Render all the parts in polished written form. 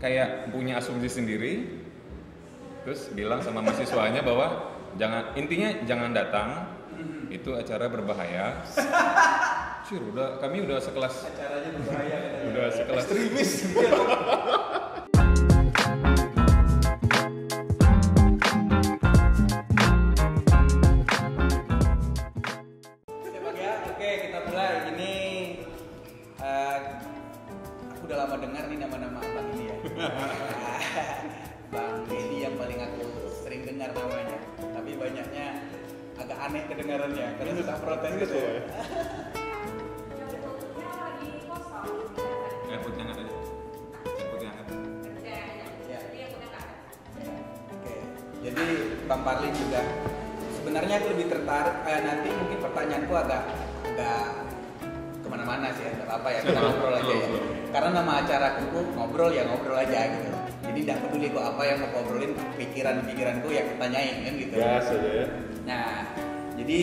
kayak punya asumsi sendiri, terus bilang sama mahasiswanya bahwa jangan datang, itu acara berbahaya. Kami udah sekelas. Acaranya berbahaya. Udah sekelas ekstremis. Oke, kita mulai. Ini aku udah lama dengar nih nama-nama abang ini ya. Bang Dedi yang paling aku sering dengar namanya. Tapi banyaknya agak aneh kedengarannya karena suka protes gitu ya. Putih hangat aja. Putih hangat. Oke. Jadi Bang Parlin juga sebenarnya aku lebih tertarik nanti mungkin pertanyaanku agak kemana-mana sih ya, nggak apa ya, kita ngobrol aja ya. Karena nama acara aku ngobrol aja gitu. Jadi tidak peduli kok apa yang mau ngobrolin, pikiranku ya tanyain kan gitu. Biasa ya. Nah, jadi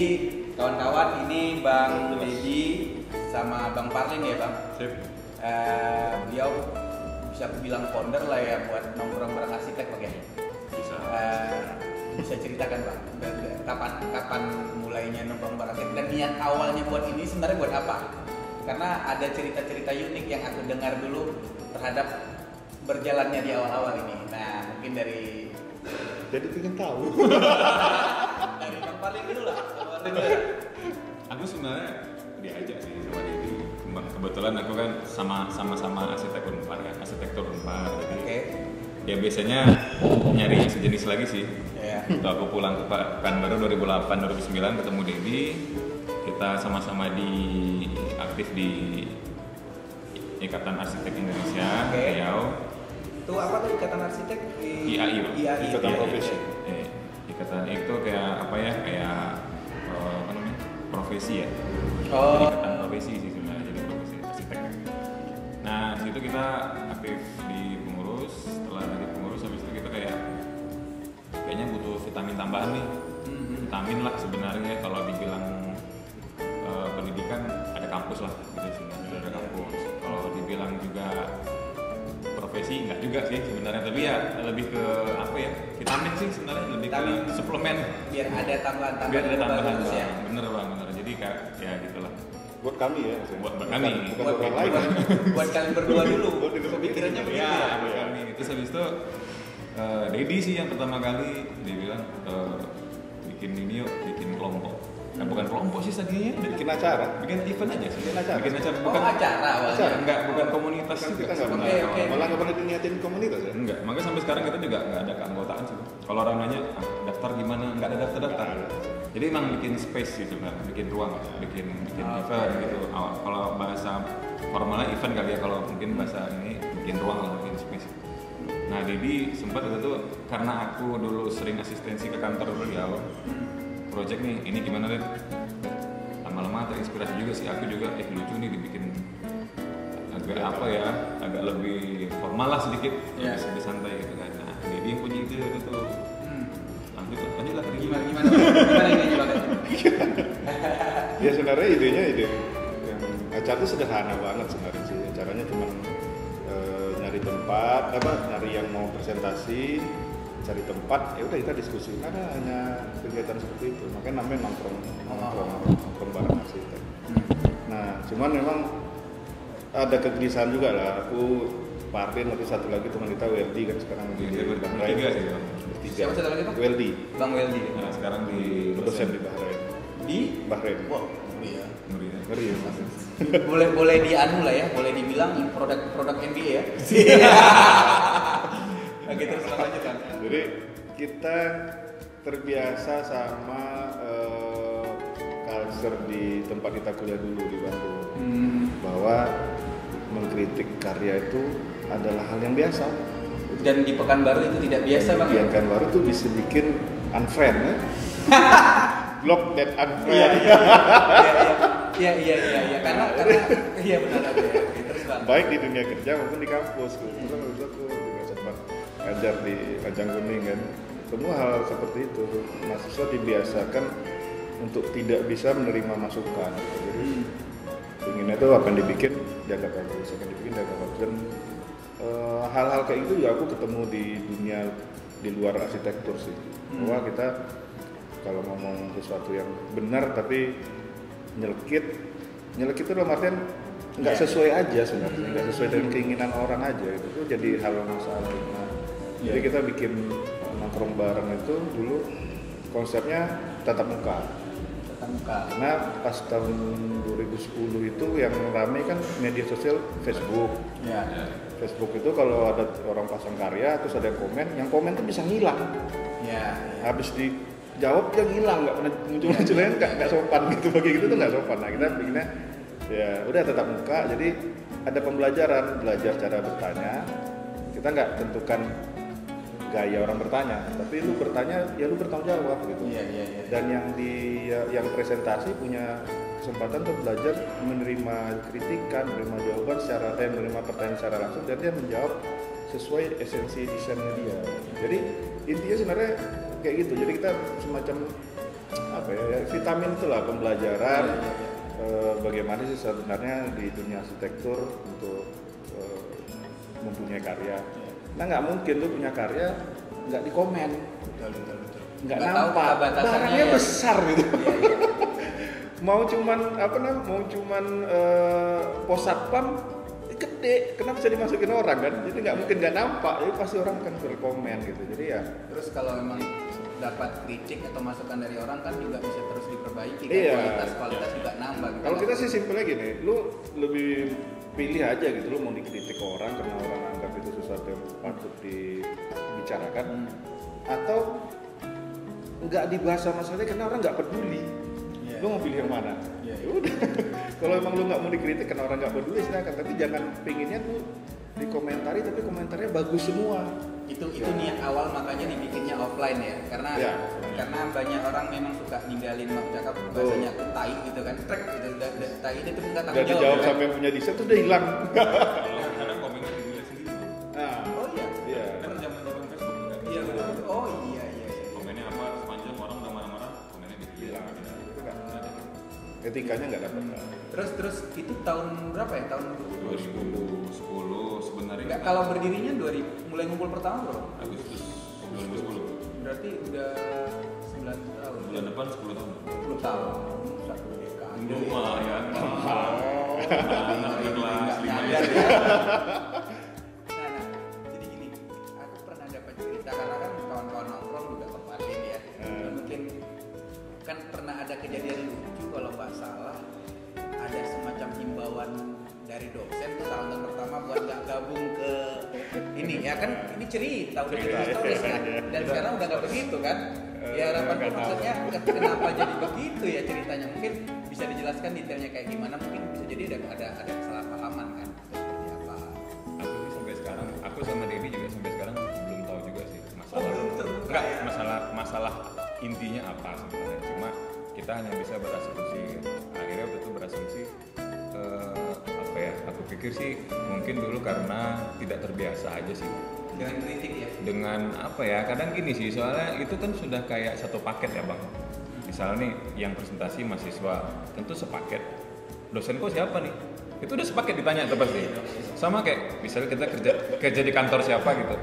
kawan-kawan ini Bang Dedi sama Bang Parlin ya Bang. Sip. Beliau bisa aku bilang founder lah ya buat nongkrong bareng arsitek Bang ya. Bisa. Bisa ceritakan Bang, kapan mulainya nongkrong bareng arsitek dan niat awalnya buat ini sebenarnya buat apa? Karena ada cerita-cerita unik yang aku dengar dulu terhadap berjalannya di awal-awal ini. Nah, mungkin dari Jadi pengen tahu. dari Bang Parlin dulu lah. Aku sebenarnya diajak sih sama Dedi. Kebetulan aku kan sama-sama arsitektur Unpar kan, arsitektur Unpar. Jadi Oke. ya biasanya nyari yang sejenis lagi sih. Ya. Waktu aku pulang ke Pekanbaru 2008-2009 ketemu Dedi, kita sama-sama aktif di Ikatan Arsitek Indonesia, Oke. Riau. Itu apa tuh Ikatan Arsitek? IAI, Bang. IAI. Ikatan Profesi. Ikatan itu kayak apa ya? Kayak apa namanya? Profesi ya. Oh. Jadi ikatan profesi sih sebenarnya, jadi profesi arsitek. Nah, di situ kita aktif di pengurus. Setelah dari pengurus habis itu kita kayaknya butuh vitamin tambahan nih. Vitamin lah sebenarnya kalau dibilang pendidikan ada kampus lah gitu sebenarnya, ada kampus. Kalau dibilang juga profesi enggak juga sih sebenarnya, tapi ya lebih ke apa ya, vitamin sih sebenarnya, lebih Vitamin. ke suplemen Biar ada tambahan biar ada tambahan bagus ya. bener bang, bener. Jadi kayak ya gitulah Buat kami ya. buat kami. Bukan orang lain. Buat kalian berdua dulu. Oh, di depan Pemikirannya kita. begitu Ya, ya. buat kami. Terus habis itu Dedi sih yang pertama kali dia bilang bikin ini yuk, bikin kelompok. Nah, bukan kelompok sih tadinya, Bikin acara. bikin event aja sih. Bikin acara. Bukan Oh, acara awalnya. Acara. enggak, bukan komunitas Kan juga kita nggak sebenarnya. Oke. malah nggak pernah diniatin komunitas ya. Enggak, makanya sampai sekarang kita juga nggak ada keanggotaan sih. Kalau orang nanya, daftar gimana? Nggak ada daftar. Jadi emang bikin space sih sebenarnya, bikin ruang, bikin event gitu. Kalau bahasa formalnya event kali ya, kalau mungkin bahasa ini bikin ruang lah, bikin space. Nah, Dedi sempat waktu itu karena aku dulu sering asistensi ke kantor beliau, project nih, ini gimana deh? Lama-lama terinspirasi juga sih, aku juga lucu nih dibikin agak apa ya, agak lebih formal lah sedikit, lebih santai gitu kan. Nah, Dedi yang punya ide itu tuh. Lanjut lah hari Gimana ini Bang? Ya sebenarnya idenya ide yang acara itu sederhana banget sebenarnya sih. Acaranya cuma nyari tempat, nyari yang mau presentasi, cari tempat, ya udah kita diskusi. Karena hanya kegiatan seperti itu, makanya namanya nongkrong bareng arsitek. Nah, cuman memang ada kegelisahan juga lah. Aku Parlin, nanti satu lagi teman kita Weldy kan sekarang di Bahrain. bertiga sih Bang. Bertiga. Siapa satu lagi Bang? Weldy, Bang Weldy. Nah, sekarang di dosen di Bahrain. Di Bahrain. wow, iya. Nuri ya. Ngeri ya Mas. boleh di anu lah ya, boleh dibilang produk MBA ya. Oke, terus lanjut kan. Jadi kita terbiasa sama culture di tempat kita kuliah dulu di Bandung, bahwa mengkritik karya itu adalah hal yang biasa. Dan di Pekanbaru itu tidak biasa Bang. Yang kan baru tuh bisa bikin unfriend ya. Block that unfriend. Iya. Karena iya benar ada ya. Oke, terus Bang. Baik di dunia kerja maupun di kampus. Kebetulan waktu itu aku juga sempat ngajar di Kacang Kuning kan. Semua hal seperti itu mahasiswa dibiasakan untuk tidak bisa menerima masukan. Jadi inginnya tuh apa yang dibikin jaga bagus, dan hal-hal kayak gitu juga aku ketemu di dunia di luar arsitektur sih. Bahwa kita kalau ngomong sesuatu yang benar tapi nyelekit itu dalam artian nggak sesuai aja sebenarnya, nggak sesuai dengan keinginan orang aja, itu jadi hal yang masalah. Nah, jadi kita bikin nongkrong bareng itu dulu konsepnya tatap muka. Karena pas tahun 2010 itu yang ramai kan media sosial Facebook. Facebook itu kalau ada orang pasang karya terus ada yang komen tuh bisa ngilang. Habis dijawab dia ngilang, nggak pernah muncul lain, nggak sopan gitu, bagi gitu tuh nggak sopan. Nah kita bikinnya ya udah tatap muka, jadi ada pembelajaran, belajar cara bertanya. Kita nggak tentukan gaya orang bertanya, tapi lu bertanya ya lu bertanggung jawab gitu. Dan yang presentasi punya kesempatan untuk belajar menerima kritikan, menerima jawaban menerima pertanyaan secara langsung, dan dia menjawab sesuai esensi desainnya dia. Jadi intinya sebenarnya kayak gitu. Jadi kita semacam apa ya, vitamin itulah pembelajaran bagaimana sih sebenarnya di dunia arsitektur untuk mempunyai karya. Nah nggak mungkin lu punya karya nggak dikomen, nggak nampak, barangnya besar gitu. mau cuman pos satpam gede, kenapa bisa dimasukin orang kan? Jadi nggak mungkin nggak nampak, jadi pasti orang akan berkomen gitu. Jadi ya. Terus kalau memang dapat kritik atau masukan dari orang kan juga bisa terus diperbaiki. Kualitas juga nambah. Gitu. Kalau kita sih simpelnya gini, lu lebih pilih aja gitu, lu mau dikritik orang karena orang anggap itu sesuatu yang patut dibicarakan, atau nggak dibahas sama sekali karena orang nggak peduli. Lu mau pilih yang mana? Udah. Kalau emang lu nggak mau dikritik karena orang nggak peduli, silakan. Tapi jangan pinginnya tuh dikomentari tapi komentarnya bagus semua. Itu niat awal makanya dibikinnya offline ya, karena banyak orang memang suka ninggalin cakap bahasanya tai gitu kan, trek gitu, tai itu nggak tahu jawab. Dijawab sama yang punya desain tuh udah hilang. Kadang komennya ditulis sendiri. Iya. Kan zaman-zaman Facebook juga. Iya. Komennya apa sepanjang orang udah marah-marah, komennya hilang. Etikanya nggak dapat. Terus itu tahun berapa ya? Tahun 2010 sebenarnya. Enggak, kalau berdirinya mulai ngumpul pertama bro? Agustus 2010. Berarti udah 9 tahun. Bulan depan 10 tahun. 10 tahun. Satu dekade. Lumayan. Anak kelas 5 ya. Nah, jadi gini, aku pernah dapat cerita karena kan kawan-kawan nongkrong juga kepatin ya. Mungkin kan pernah ada kejadian lucu kalau nggak salah, ada semacam himbauan dari dosen tuh tahun pertama buat nggak gabung ke ini ya kan, ini cerita udah historis kan, dan sekarang udah nggak begitu kan. Ya harapanku maksudnya kenapa jadi begitu ya ceritanya, mungkin bisa dijelaskan detailnya kayak gimana, mungkin bisa jadi ada kesalahpahaman kan seperti apa. Aku sih sampai sekarang, aku sama Dedi juga sampai sekarang belum tahu juga sih masalah. Enggak, masalah intinya apa sebenarnya. Cuma kita hanya bisa berasumsi. Akhirnya betul berasumsi apa ya? Aku pikir sih mungkin dulu karena tidak terbiasa aja sih. Dengan kritik ya. Dengan apa ya? Kadang gini sih, soalnya itu kan sudah kayak satu paket ya bang. Misalnya nih yang presentasi mahasiswa tentu sepaket. Dosen kok siapa nih? Itu udah sepaket ditanya tuh pasti. Sama kayak misalnya kita kerja di kantor siapa gitu.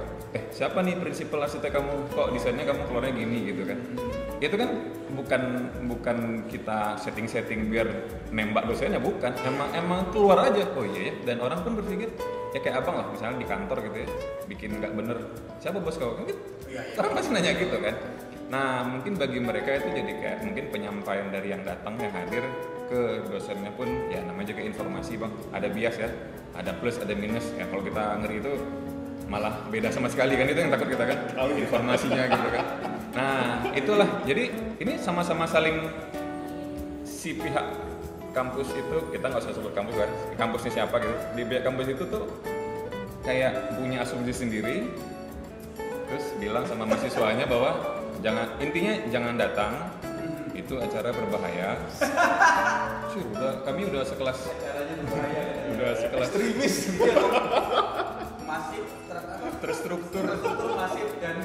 Siapa nih prinsipal arsitek kamu? Kok desainnya kamu keluarnya gini gitu kan? Itu kan bukan kita setting biar nembak dosennya, bukan. Emang keluar aja. Oh iya ya. Dan orang pun berpikir ya kayak abang lah, misalnya di kantor gitu ya, bikin nggak bener, siapa bos kau? Kan orang pasti nanya gitu kan. Nah mungkin bagi mereka itu jadi kayak mungkin penyampaian dari yang datang, yang hadir ke dosennya pun ya namanya juga informasi bang, ada bias ya, ada plus ada minus ya. Kalau kita ngeri itu malah beda sama sekali kan, itu yang takut kita kan, informasinya gitu kan. Nah itulah, jadi ini sama-sama saling, si pihak kampus itu, kita nggak usah sebut kampus kan, kampusnya siapa gitu, di pihak kampus itu tuh kayak punya asumsi sendiri, terus bilang sama mahasiswanya bahwa jangan datang, itu acara berbahaya. Kami udah sekelas, Acaranya berbahaya. Udah sekelas ekstremis. Masif, terstruktur masif dan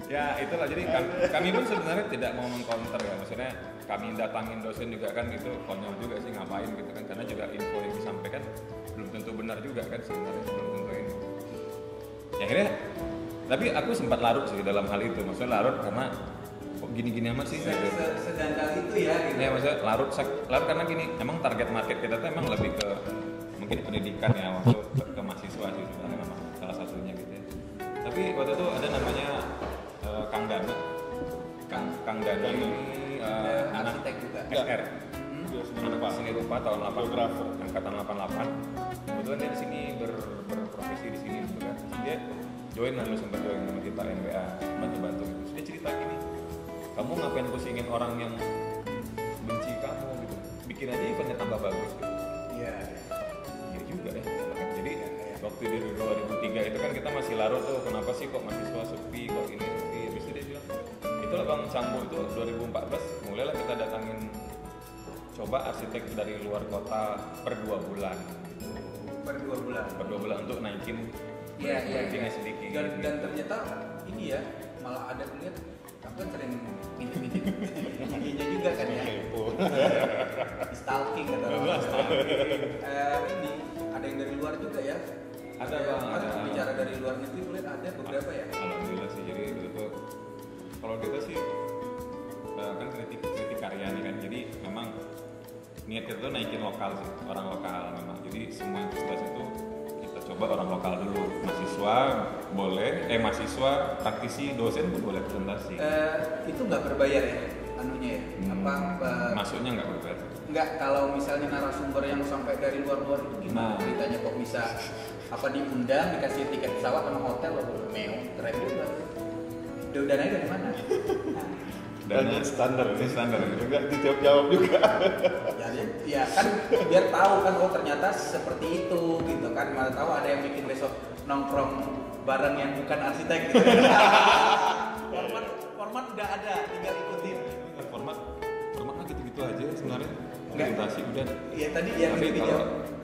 ya itulah. Jadi kami pun sebenarnya tidak mau mengcounter ya, maksudnya kami datangin dosen juga kan itu konyol juga sih, ngapain gitu kan, karena juga info yang disampaikan belum tentu benar juga kan sebenarnya, belum tentu ini. Ya akhirnya, tapi aku sempat larut sih dalam hal itu. Maksudnya larut karena kok gini-gini amat sih gitu. Sedangkan itu ya gitu. Ya maksudnya larut karena gini, emang target market kita tuh emang lebih ke mungkin pendidikan ya, waktu ke mahasiswa sih sebenarnya memang salah satunya gitu ya. Tapi waktu itu ada namanya Kang Dana. Kang Dana ini anak arsitek juga. SR. Dia seni Anak rupa. seni rupa tahun 88, Geografer. angkatan 88. Kebetulan dia di sini berprofesi di sini gitu kan. Terus dia join sempat join sama kita NBA, bantu-bantu gitu. Terus dia cerita gini, kamu ngapain pusingin orang yang benci kamu gitu, bikin aja eventnya tambah bagus gitu. Iya. Iya juga ya. Jadi waktu di 2003 itu kan kita masih larut tuh, kenapa sih kok mahasiswa sepi, kok ini sepi. Habis itu dia bilang, itulah Bang Cambo itu 2014 mulailah kita datangin coba arsitek dari luar kota per 2 bulan. Per 2 bulan. Per 2 bulan untuk naikin Iya, ratingnya sedikit. Dan ternyata ini ya, malah ada lihat aku kan sering ngintip-ngintip IG-nya juga kan ya. Kepo. Di stalking kata orang. Ini ada yang dari luar juga ya. Ada, Bang, ada. Bicara dari luar negeri boleh ada beberapa ya. Alhamdulillah sih, jadi itu kalau kita sih kan kritik karya nih kan, jadi memang niat kita tuh naikin lokal sih, orang lokal memang. Jadi semua tugas itu kita coba orang lokal dulu, mahasiswa boleh, mahasiswa, praktisi, dosen pun boleh presentasi. Itu nggak berbayar ya anunya ya? Masuknya nggak berbayar. Nggak, kalau misalnya narasumber yang sampai dari luar-luar itu gimana ceritanya kok bisa diundang, dikasih tiket pesawat sama hotel loh, meo, keren juga. Dananya dari mana? Dan standar ini standar juga dijawab juga. Ya kan biar tahu kan, oh ternyata seperti itu gitu kan. Mana tahu ada yang bikin besok nongkrong bareng yang bukan arsitek gitu. Format udah ada, tinggal ikutin. Format gitu-gitu aja sebenarnya. Enggak. Presentasi udah. Iya tadi yang Tapi itu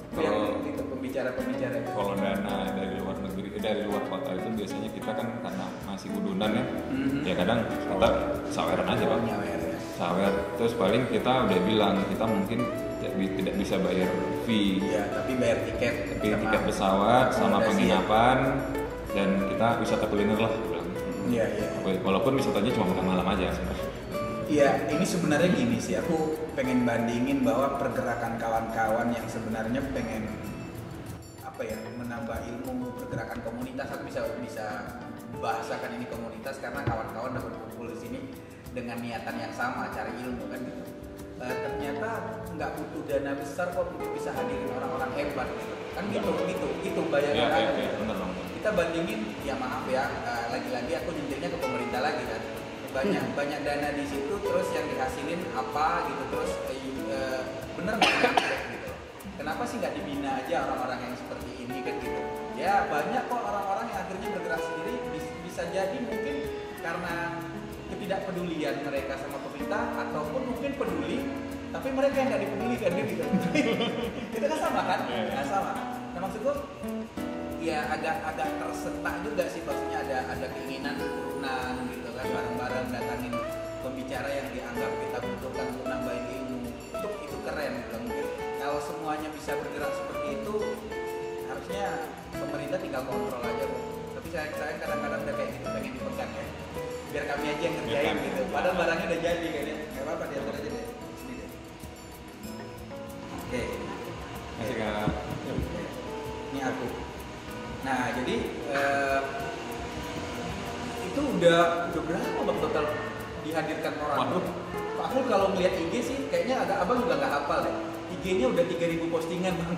kalau itu pembicara-pembicara. Kalau dana dari luar negeri, dari luar kota itu biasanya kita kan karena masih udunan ya, ya kadang kita saweran aja Bang. Nyawer ya. Sawer, terus paling kita udah bilang kita mungkin tidak bisa bayar fee, Iya, tapi bayar tiket. tapi tiket pesawat sama akomodasi penginapan dan kita wisata kuliner lah bilang. Iya, iya. Walaupun wisatanya cuma makan malam aja sebenarnya. Iya, ini sebenarnya gini sih, aku pengen bandingin bahwa pergerakan kawan-kawan yang sebenarnya pengen menambah ilmu, pergerakan komunitas. Aku bisa bahasakan ini komunitas karena kawan-kawan udah berkumpul di sini dengan niatan yang sama, cari ilmu kan gitu. Ternyata nggak butuh dana besar kok untuk bisa hadirin orang-orang hebat gitu. Kan gitu bayangan aku. Ya, bener dong. Kita bandingin, ya maaf ya, lagi-lagi aku nyentilnya ke pemerintah lagi kan. Banyak dana di situ, terus yang dihasilin apa gitu, terus bener nggak gitu. Kenapa sih nggak dibina aja orang-orang yang seperti ini kan gitu? Ya banyak kok orang-orang yang akhirnya bergerak sendiri, bisa jadi mungkin karena ketidakpedulian mereka sama pemerintah, ataupun mungkin peduli tapi mereka yang nggak dipedulikan gitu. Itu kan sama kan? Nah, sama. Nah maksudku ya agak tersentak juga sih, maksudnya ada keinginan turunan gitu kan, bareng-bareng datangin pembicara yang dianggap kita butuhkan untuk nambahin ilmu. Itu keren gitu. Mungkin kalau semuanya bisa bergerak seperti itu, harusnya pemerintah tinggal kontrol aja kok. Tapi saya kadang-kadang udah kayak gitu, pengen dipegang ya, biar kami aja yang ngerjain gitu. Padahal barangnya udah jadi kayaknya. Gak apa-apa, diatur aja deh sini deh. Oke. Masih nggak. Ini aku. Nah jadi itu udah berapa Bang total dihadirkan orang? Waduh. Aku kalau ngeliat IG sih kayaknya abang juga nggak hafal deh. IG-nya udah 3.000 postingan Bang.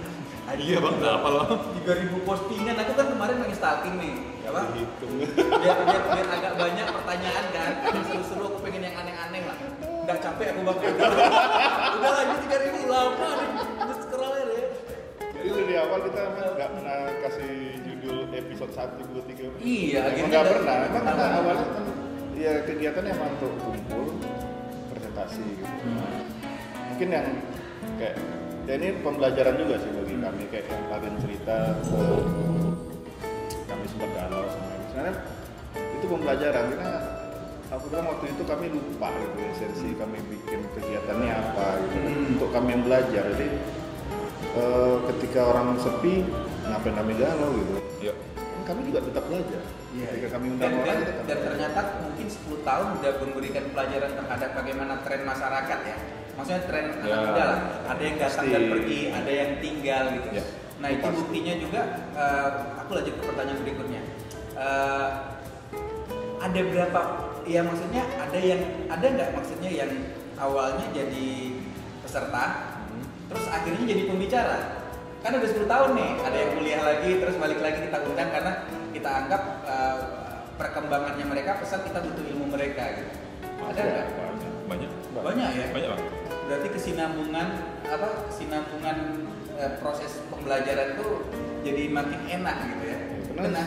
Iya Bang, nggak apa loh. 3.000 postingan. Aku kan kemarin lagi stalking nih, apa? Dihitung. Biar agak banyak pertanyaan kan. Seru-seru aku pengen yang aneh-aneh lah. Nggak capek aku Bang. Udah lagi 3.000 lama nih. Terus scroll ya. Jadi dari awal kita nggak pernah kasih judul episode 1, 2, 3. Iya, Emang akhirnya nggak ada- pernah. Emang kita ada- awalnya kan ya kegiatannya emang untuk kumpul, presentasi gitu. Mungkin yang kayak ya ini pembelajaran juga sih bagi kami, kayak yang kalian cerita kami sempat galau sama ini. Sebenarnya itu pembelajaran karena aku bilang waktu itu kami lupa gitu esensi kami bikin kegiatannya apa gitu untuk kami yang belajar. Jadi ketika orang sepi ngapain kami galau gitu. Yuk. Kan kami juga tetap belajar. Iya. Ketika kami undang orang kita tetap Dan belajar. ternyata mungkin 10 tahun udah memberikan pelajaran terhadap bagaimana tren masyarakat ya. Maksudnya tren anak muda lah. Ada yang datang Pasti. dan pergi, ada yang tinggal gitu. Ya. Nah itu Pasti. buktinya juga. Aku lanjut ke pertanyaan berikutnya. Ada berapa? Ya maksudnya ada nggak maksudnya yang awalnya jadi peserta, terus akhirnya jadi pembicara. Kan udah 10 tahun nih, ada yang kuliah lagi, terus balik lagi kita undang karena kita anggap perkembangannya mereka pesat, kita butuh ilmu mereka gitu. Ada nggak? Banyak. Banyak ya? Banyak Bang. Berarti kesinambungan proses pembelajaran tuh jadi makin enak gitu ya. Karena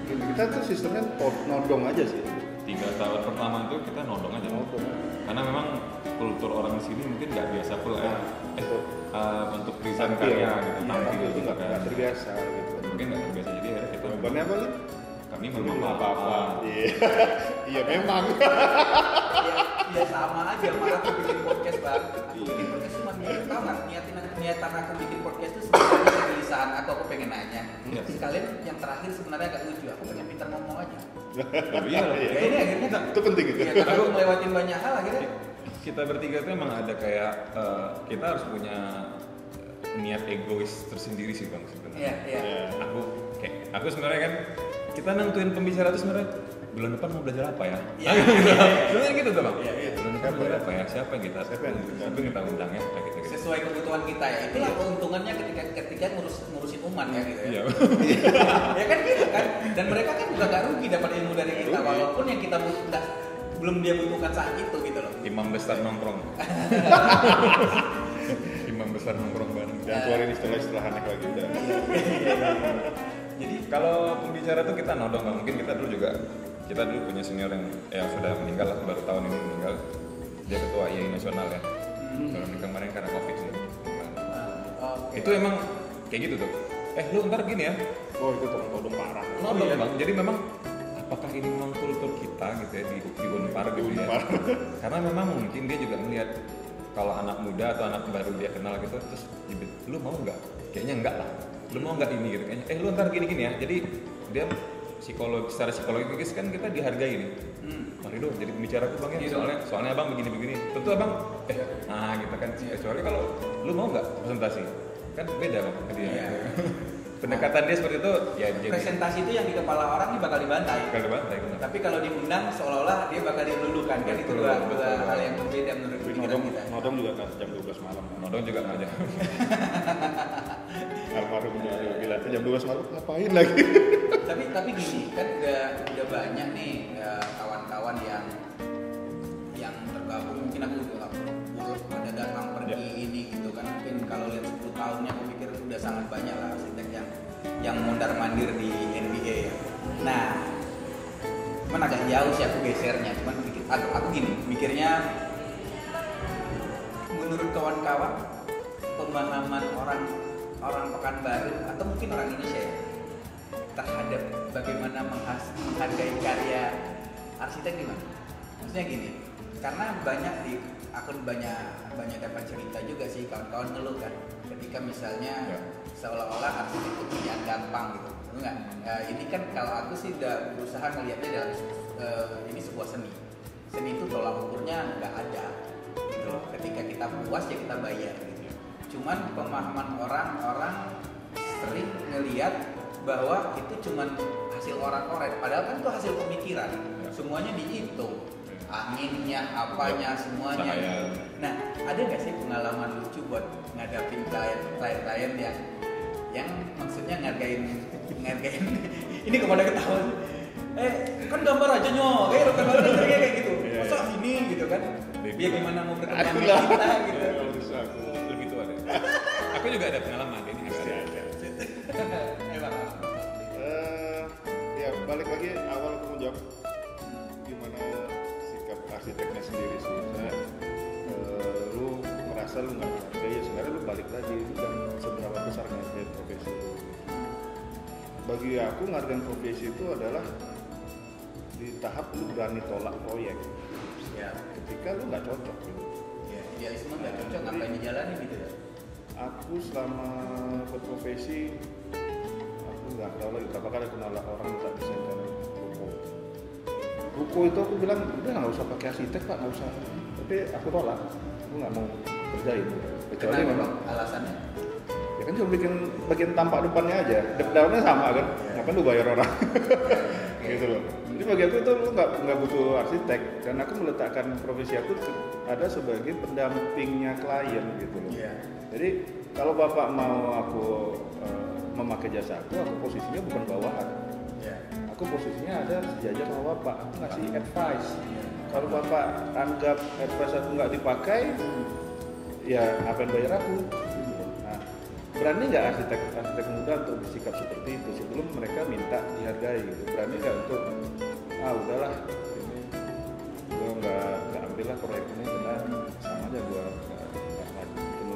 kita tuh sistemnya nodong aja sih. 3 tahun pertama itu kita nodong aja. Nodong. Karena memang kultur orang di sini mungkin nggak biasa full untuk present Tampil. karya gitu. Iya, Tampil itu gitu nggak kan. terbiasa gitu. Mungkin nggak terbiasa, jadi akhirnya kita Jawabannya apa Lin? kami Belum belum apa-apa. Iya. Iya memang. Ya sama aja, aku bikin podcast bang. Aku bikin podcast cuma tahu nggak niatan aku bikin podcast itu sebenarnya kegelisahan aku pengen nanya. Iya. Sekalian yang terakhir sebenarnya agak lucu, aku pengen pintar ngomong aja. Iya loh. Ya ini akhirnya Itu penting itu. ya, karena aku ngelewatin banyak hal akhirnya. Kita bertiga tuh emang ada kayak kita harus punya niat egois tersendiri sih Bang sebenarnya. Iya, iya. Aku sebenarnya kan kita nentuin pembicara tuh sebenarnya bulan depan mau belajar apa ya? Iya. Sebenarnya gitu tuh Bang. Iya, iya. Bulan depan belajar apa ya? Siapa yang kita undang ya? Kayak gitu. Sesuai kebutuhan kita ya. Itulah keuntungannya ketika ngurusin umat ya gitu ya. Iya. Ya kan gitu kan. Dan mereka kan juga gak rugi dapat ilmu dari kita Rugi. walaupun yang kita belum dia butuhkan saat itu gitu loh. Imam besar nongkrong. Imam besar nongkrong bareng. Jangan keluarin istilah-istilah aneh lagi udah. Jadi kalau pembicara tuh kita nodong Bang. Mungkin kita dulu punya senior yang sudah meninggal lah, baru tahun ini meninggal. Dia ketua IAI nasional ya. Kalau meninggal kemarin karena Covid sih. Oke. Itu emang kayak gitu tuh. Lu ntar gini ya. Oh itu todong parah. Nodong Bang. Jadi memang apakah ini memang kultur kita gitu ya di Unpar gitu ya. Karena memang mungkin dia juga melihat kalau anak muda atau anak baru dia kenal gitu, terus lu mau nggak? Kayaknya enggak lah. Lu mau nggak ini gitu kayaknya. Lu ntar gini ya. Jadi dia secara psikologis kan kita dihargai nih. Mari dong jadi pembicara tuh Bang ya. Soalnya Abang begini. Tentu Abang gitu kan. Kecuali kalau lu mau nggak presentasi? Kan beda Bang ke dia. Iya. Pendekatan dia seperti itu ya jadi Presentasi itu yang di kepala orang ini bakal dibantai. kalau bantai benar. Tapi kalau diundang seolah-olah dia bakal dilulukan kan itu dua hal yang berbeda menurut pikiran kita. Nodong juga nggak jam 12 malam. Nodong juga nggak aja. Almarhum juga bilang jam 12 malam ngapain lagi? Tapi gini kan udah banyak nih kawan-kawan yang tergabung, mungkin aku juga ada datang pergi ini gitu kan, mungkin kalau lihat 10 tahunnya aku pikir udah sangat banyak lah arsitek yang mondar mandir di NBA ya. Nah cuman agak jauh sih aku gesernya, cuman aku gini mikirnya, menurut kawan-kawan pemahaman orang Pekanbaru atau mungkin orang Indonesia ya terhadap bagaimana menghargai karya arsitek gimana? Maksudnya gini, karena aku banyak dapat cerita juga sih kawan-kawan ngeluh kan, ketika misalnya seolah-olah arsitek itu kerjaan gampang gitu, enggak? Ini kan kalau aku sih udah berusaha melihatnya dalam ini sebuah seni itu tolak ukurnya nggak ada gitu loh. Ketika kita puas ya kita bayar gitu. Cuman pemahaman orang sering ngelihat bahwa itu cuman hasil orang-orang, padahal kan itu hasil pemikiran, semuanya dihitung, anginnya, apanya, semuanya. Nah, ada nggak sih pengalaman lucu buat ngadapin klien-klien yang maksudnya ngargain ini kepada ketahuan, kan gambar aja nyok, gambar kayak gitu, masa ini gitu kan, biar gimana mau berteman kita gitu. Lebih tua deh. Aku juga ada pengalaman ini. Ya balik lagi awal aku menjawab gimana sikap arsiteknya sendiri sih. Lu merasa lu nggak menghargai, ya sebenarnya lu balik lagi, lu kan seberapa besar menghargai profesi lu. Bagi aku ngargain profesi itu adalah di tahap lu berani tolak proyek. Ya. Ketika lu nggak cocok gitu. Ya semua nggak cocok, ngapain dijalani gitu ya? Aku selama berprofesi aku nggak tahu lagi berapa kali kenal orang minta desain dan ruko itu aku bilang udah nggak usah pakai arsitek pak, nggak usah, tapi aku tolak, aku nggak mau kerjain kecuali memang alasannya ya kan cuma bikin bagian tampak depannya aja, daunnya sama kan, ngapain lu bayar orang gitu loh. Jadi bagi aku itu lu nggak butuh arsitek, dan aku meletakkan profesi aku ada sebagai pendampingnya klien gitu loh. Jadi kalau bapak mau aku memakai jasa aku posisinya bukan bawahan. Aku posisinya ada sejajar sama bapak, aku ngasih advice. Kalau bapak anggap advice aku nggak dipakai, ya ngapain bayar aku? Nah, berani nggak arsitek muda untuk bersikap seperti itu sebelum mereka minta dihargai? Gitu. Berani nggak untuk udahlah, gue nggak ambil lah proyek ini karena sama aja gue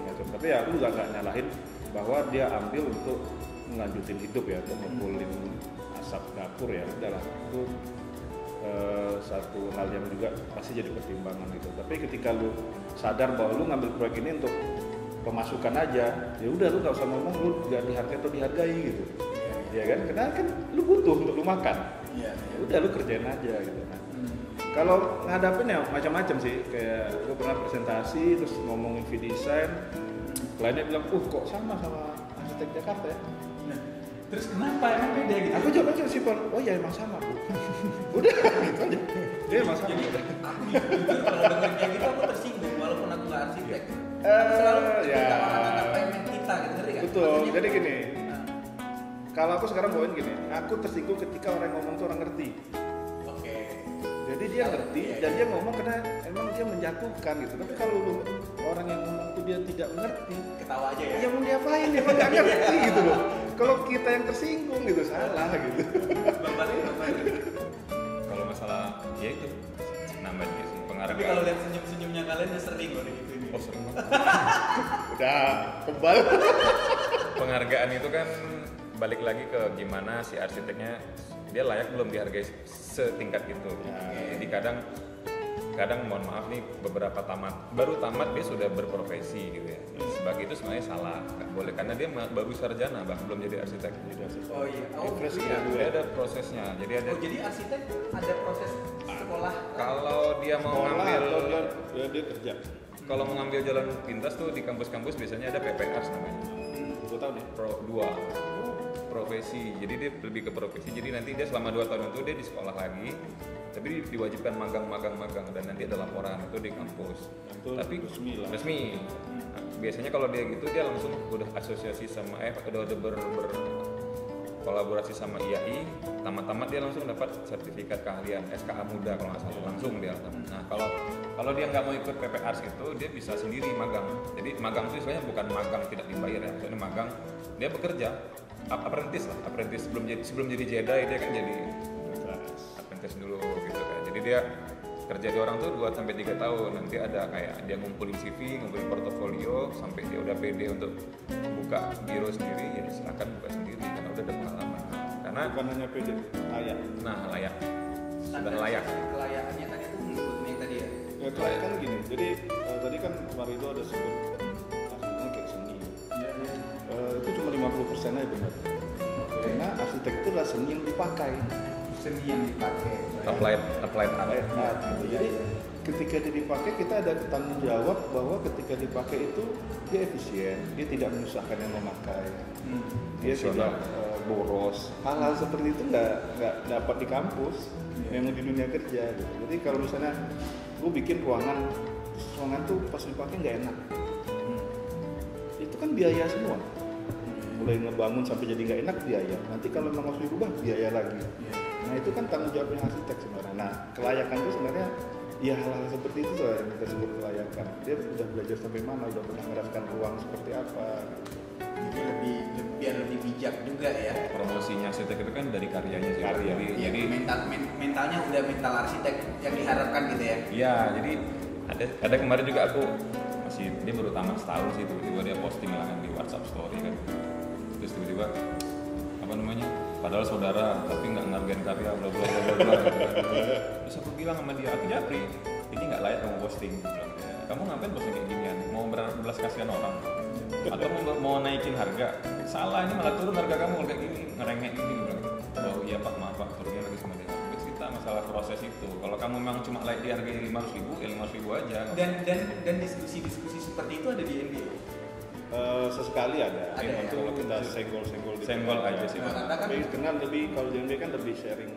macam. Tapi ya aku juga nggak nyalahin bahwa dia ambil untuk melanjutin hidup ya, untuk ngumpulin asap dapur ya, udahlah itu satu hal yang juga pasti jadi pertimbangan gitu. Tapi ketika lu sadar bahwa lu ngambil proyek ini untuk pemasukan aja, ya udah lu nggak usah ngomong lu nggak dihargai atau dihargai gitu, ya kan? Karena kan lu butuh untuk lu makan, ya udah lu kerjain aja gitu. Nah, kalau ngadapin ya macam-macam sih, kayak gue pernah presentasi terus ngomongin V-design, kliennya bilang, kok sama arsitek Jakarta ya? Terus kenapa emang beda gitu? Aku coba simpel, oh ya emang sama bu. Udah gitu aja. Dia emang sama. Jadi aku jujur kalau denger kayak gitu aku tersinggung walaupun aku nggak arsitek. Selalu kita orang payment kita gitu, ngerti kan? Betul. Jadi gini, kalau aku sekarang bawain gini, aku tersinggung ketika orang yang ngomong tuh orang ngerti. Oke. Jadi dia ngerti dan dia ngomong karena emang dia menjatuhkan gitu. Tapi kalau orang yang ngomong tuh dia tidak mengerti, ketawa aja ya. Ya mau diapain, dia emang nggak ngerti gitu loh. Kalau kita yang tersinggung gitu salah gitu. Kalau masalah ya itu nambah juga sih penghargaan. Tapi kalau lihat senyum-senyumnya kalian ya sering loh gitu ini. Oh sering banget. Udah kebal. Penghargaan itu kan balik lagi ke gimana si arsiteknya dia layak belum dihargai setingkat itu. Jadi kadang mohon maaf nih beberapa baru tamat dia sudah berprofesi gitu ya. Sebagai itu sebenarnya salah, nggak boleh karena dia baru sarjana bahkan belum jadi arsitek. Oh iya. Dia ada prosesnya. Jadi jadi arsitek ada proses sekolah. Kalau dia mau ngambil dia kerja. Kalau mau ngambil jalan pintas tuh di kampus-kampus biasanya ada PPARS namanya. Gue tahu nih. Profesi. Jadi dia lebih ke profesi. Jadi nanti dia selama 2 tahun itu dia di sekolah lagi. Tapi diwajibkan magang dan nanti ada laporan itu di kampus. Tapi resmi. Nah, biasanya kalau dia gitu dia langsung udah asosiasi sama udah berkolaborasi sama IAI, tamat dia langsung dapat sertifikat keahlian SKA muda kalau nggak salah, langsung dia. Nah kalau dia nggak mau ikut PPARS itu dia bisa sendiri magang. Jadi magang itu sebenarnya bukan magang tidak dibayar ya, maksudnya magang dia bekerja apprentice sebelum jadi Jedi dia kan jadi apprentice dulu gitu kan. Jadi dia kerja di orang tuh 2-3 tahun, nanti ada kayak dia ngumpulin CV, ngumpulin portofolio sampai dia udah pede untuk buka biro sendiri, ya silakan buka sendiri karena udah ada pengalaman. Karena bukan hanya pede, layak. Nah, layak. Sudah layak. Kelayakannya tadi itu ngikutin yang tadi ya. Ya kelayakan gini. Jadi tadi kan Marido ada sebut arsiteknya kayak seni. Itu cuma 50% aja benar. Karena arsitek itu adalah seni yang dipakai. Applied art. Jadi ketika dia dipakai kita ada tanggung jawab bahwa ketika dipakai itu dia efisien, dia tidak menyusahkan yang memakai, dia tidak boros. Hal-hal seperti itu nggak dapat di kampus, yang di dunia kerja. Gitu. Jadi kalau misalnya gue bikin ruangan tuh pas dipakai nggak enak, itu kan biaya semua. Mulai ngebangun sampai jadi nggak enak biaya. Nanti kalau memang harus dirubah biaya lagi. Nah itu kan tanggung jawabnya arsitek sebenarnya. Nah kelayakan itu sebenarnya ya hal-hal seperti itu yang kita sebut kelayakan. Dia udah belajar sampai mana, udah pernah merasakan ruang seperti apa. Jadi biar lebih bijak juga ya. Promosinya arsitek itu kan dari karyanya sih. Jadi mentalnya udah mental arsitek yang diharapkan gitu ya. Iya, jadi ada kemarin juga aku dia baru tamat setahun sih, tiba-tiba dia posting lah kan di WhatsApp story kan. Terus tiba-tiba padahal saudara tapi nggak ngargain karya bla bla bla bla. Terus aku bilang sama dia, aku Japri, ini nggak layak kamu posting. Kamu ngapain posting kayak ginian? Mau belas kasihan orang? Atau mau naikin harga, salah ini malah turun harga kamu kayak gini, ngerengek gini bilang. Oh iya pak, maaf pak, turunnya lagi sama dia. Kita masalah proses itu. Kalau kamu memang cuma like di harga 500.000, ya 500.000 aja. Dan diskusi-diskusi seperti itu ada di NBA. Sesekali ada. Ada ya? Kalau kita senggol-senggol di Senggol aja sih. Karena kan tapi karena lebih kalau di NBA kan lebih sharing